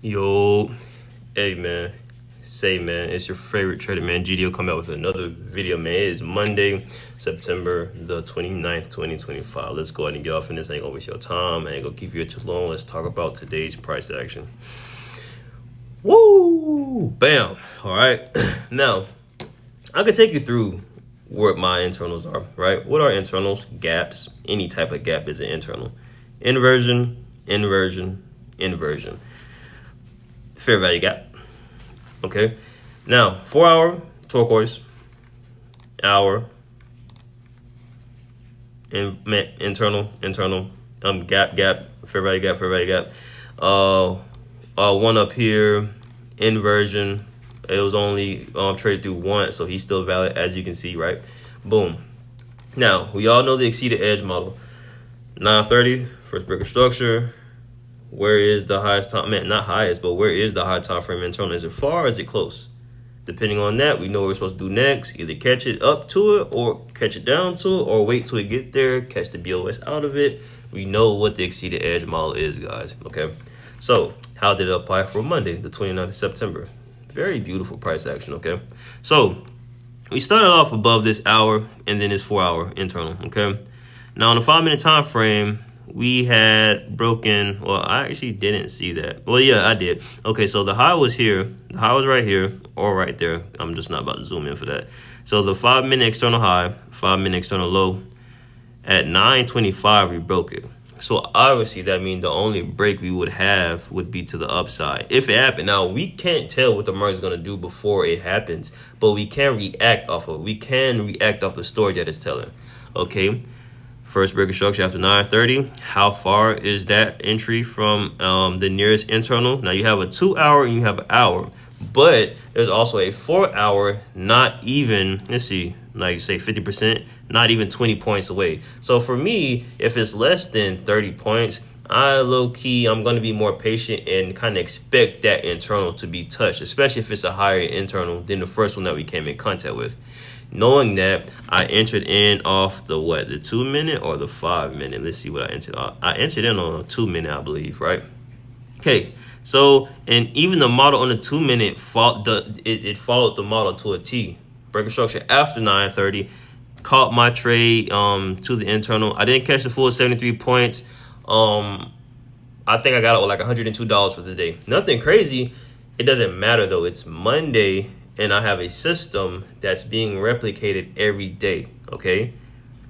Yo, hey man, say man, it's your favorite trader man, GDO, come out with another video, man. It is Monday, September the 29th, 2025. Let's go ahead and get off in this. I ain't gonna waste your time. I ain't gonna keep you too long. Let's talk about today's price action. Woo! Bam! All right. Now, I could take you through what my internals are, right? What are internals? Gaps. Any type of gap is an internal. Inversion, inversion, inversion. Fair value gap. Okay. Now, 4-hour turquoise, hour, internal, gap, fair value gap, fair value gap. One up here, inversion. It was only traded through once, so he's still valid, as you can see, right? Boom. Now, we all know the exceeded edge model. 930, first break of structure. Where is the highest time? Man, not highest, but where is the high time frame internal? Is it far or is it close? Depending on that, we know what we're supposed to do next. Either catch it up to it or catch it down to it or wait till it get there, catch the BOS out of it. We know what the exceeded edge model is, guys. Okay. So how did it apply for Monday, the 29th of September? Very beautiful price action. Okay. So we started off above this hour and then this 4-hour internal. Okay. Now on the 5-minute time frame, we had broken, well, I actually didn't see that. Well, yeah, I did. Okay, so the high was here. The high was right here or right there. I'm just not about to zoom in for that. So the 5-minute external high, 5-minute external low, at 9:25, we broke it. So obviously that means the only break we would have would be to the upside if it happened. Now, we can't tell what the market is going to do before it happens, but we can react off of it. We can react off the story that it's telling. Okay. First break of structure after 9:30. How far is that entry from the nearest internal? Now you have a 2-hour and you have an hour, but there's also a 4-hour, not even, let's see, like say 50%, not even 20 points away. So for me, if it's less than 30 points, I'm going to be more patient and kind of expect that internal to be touched, especially if it's a higher internal than the first one that we came in contact with. Knowing that, I entered in off the what? The 2-minute or the 5-minute? Let's see what I entered on. I entered in on a 2-minute, I believe, right? Okay, so, and even the model on the 2-minute, it followed the model to a T. Break of structure after 9:30. Caught my trade to the internal. I didn't catch the full 73 points. I think I got it with like $102 for the day. Nothing crazy. It doesn't matter, though. It's Monday. And I have a system that's being replicated every day, okay?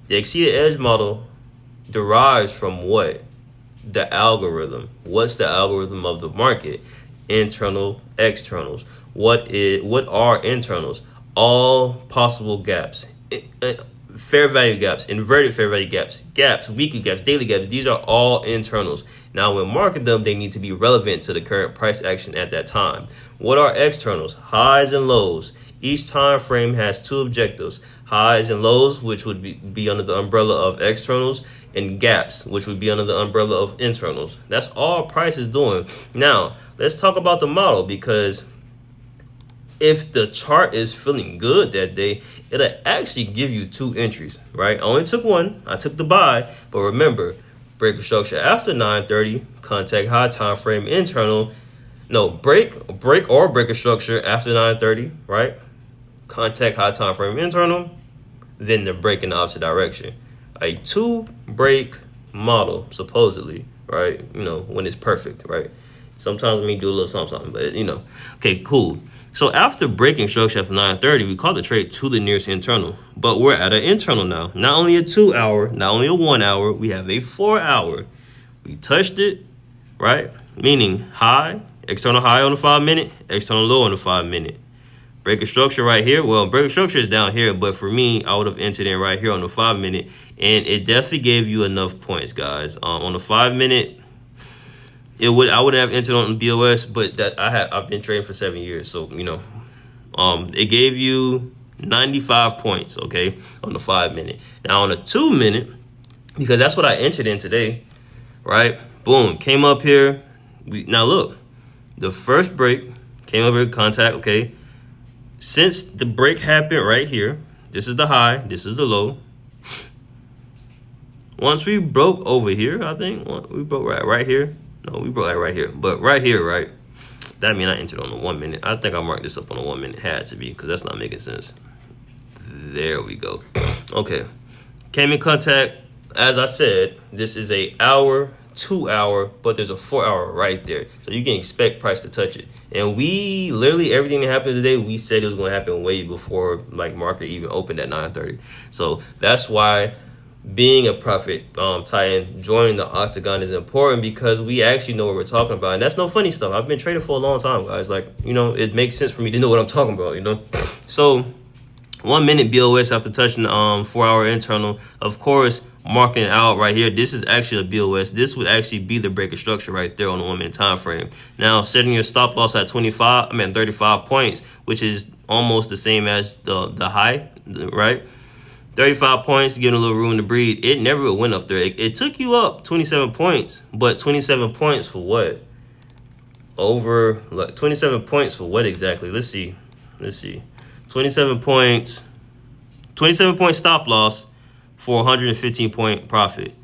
The exceeded edge model derives from what? The algorithm. What's the algorithm of the market? Internal, externals. What are internals? All possible gaps. Fair value gaps, inverted fair value gaps, weekly gaps, daily gaps. These are all internals. Now, when market them, they need to be relevant to the current price action at that time. What are externals? Highs and lows. Each time frame has two objectives: highs and lows, which would be under the umbrella of externals, and gaps, which would be under the umbrella of internals. That's all price is doing. Now, let's talk about the model, because if the chart is feeling good that day, it'll actually give you two entries, right? I only took one. I took the buy, but remember, break of structure after 9:30, contact high time frame internal. No, break of structure after 9:30, right? Contact high time frame internal, then the break in the opposite direction. A 2-break model, supposedly, right? You know, when it's perfect, right? Sometimes we do a little something, but you know. Okay, cool. So after breaking structure after 9:30, we call the trade to the nearest internal. But we're at an internal now. Not only a 2-hour, not only a 1-hour, we have a 4-hour. We touched it, right? Meaning high, external high on the 5-minute, external low on the 5-minute. Break of structure right here. Well, break of structure is down here, but for me, I would have entered in right here on the 5-minute, and it definitely gave you enough points, guys. On the 5-minute, I would have entered on the BOS, but that I've been trading for 7 years, so you know, it gave you 95 points, okay, on the 5-minute. Now on the 2-minute, because that's what I entered in today, right? Boom, came up here. Now look, the first break came up here, contact, okay. Since the break happened right here, this is the high, this is the low. Once we broke over here, I think we broke right here. No, we broke right here, but right here, right? That mean I entered on the 1 minute. I think I marked this up on the 1 minute. Had to be, because that's not making sense. There we go. Okay. Came in contact. As I said, this is a hour, 2 hour, but there's a 4 hour right there. So you can expect price to touch it. And we literally, everything that happened today, we said it was going to happen way before like market even opened at 9:30. So that's why being a profit Titan, joining the octagon is important, because we actually know what we're talking about. And that's no funny stuff. I've been trading for a long time, guys. Like, you know, it makes sense for me to know what I'm talking about, you know? So 1 minute BOS after touching 4 hour internal, of course, marking it out right here. This is actually a BOS. This would actually be the breaker structure right there on the 1 minute time frame. Now, setting your stop loss at 35 points, which is almost the same as the high, right? 35 points, giving a little room to breathe. It never went up there. It took you up 27 points, but 27 points for what? Over, like, 27 points for what exactly? Let's see. 27 points, 27 point stop loss for 115 point profit.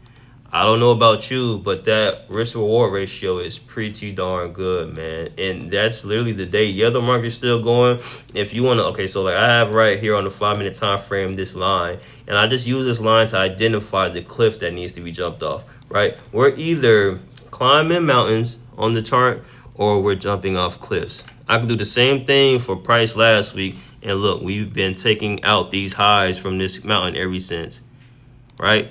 I don't know about you, but that risk reward ratio is pretty darn good, man. And that's literally the day. Yeah, the market's still going. If you want to, okay, so like I have right here on the 5 minute time frame this line, and I just use this line to identify the cliff that needs to be jumped off, right? We're either climbing mountains on the chart or we're jumping off cliffs. I can do the same thing for price last week. And look, we've been taking out these highs from this mountain ever since, right?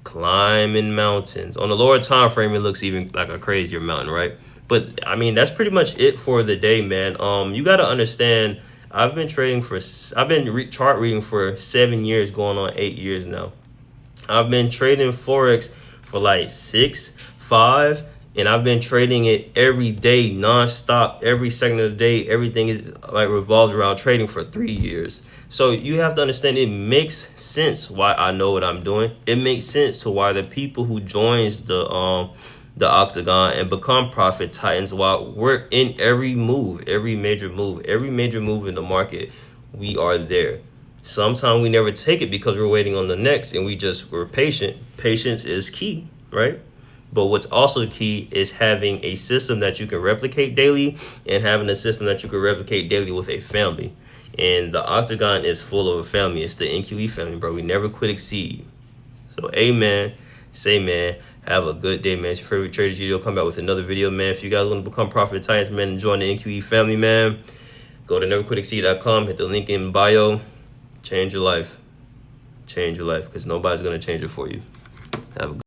Climbing mountains. On the lower time frame, it looks even like a crazier mountain, right? But I mean, that's pretty much it for the day, man. You got to understand, I've been chart reading for 7 years, going on 8 years now. I've been trading Forex for like 6, 5, and I've been trading it every day, nonstop, every second of the day. Everything is like revolves around trading for 3 years. So you have to understand, it makes sense why I know what I'm doing. It makes sense to why the people who joins the octagon and become profit titans, while we're in every move, every major move in the market, we are there. Sometimes we never take it because we're waiting on the next, and we're patient. Patience is key, right? But what's also key is having a system that you can replicate daily, and having a system that you can replicate daily with a family. And the octagon is full of a family. It's the NQE family, bro. We never quit exceed. So amen. Say, man, have a good day, man. It's your favorite trader video. Come back with another video, man. If you guys want to become profit titans, man, and join the NQE family, man, go to neverquitexceed.com. Hit the link in bio. Change your life. Change your life, because nobody's going to change it for you. Have a good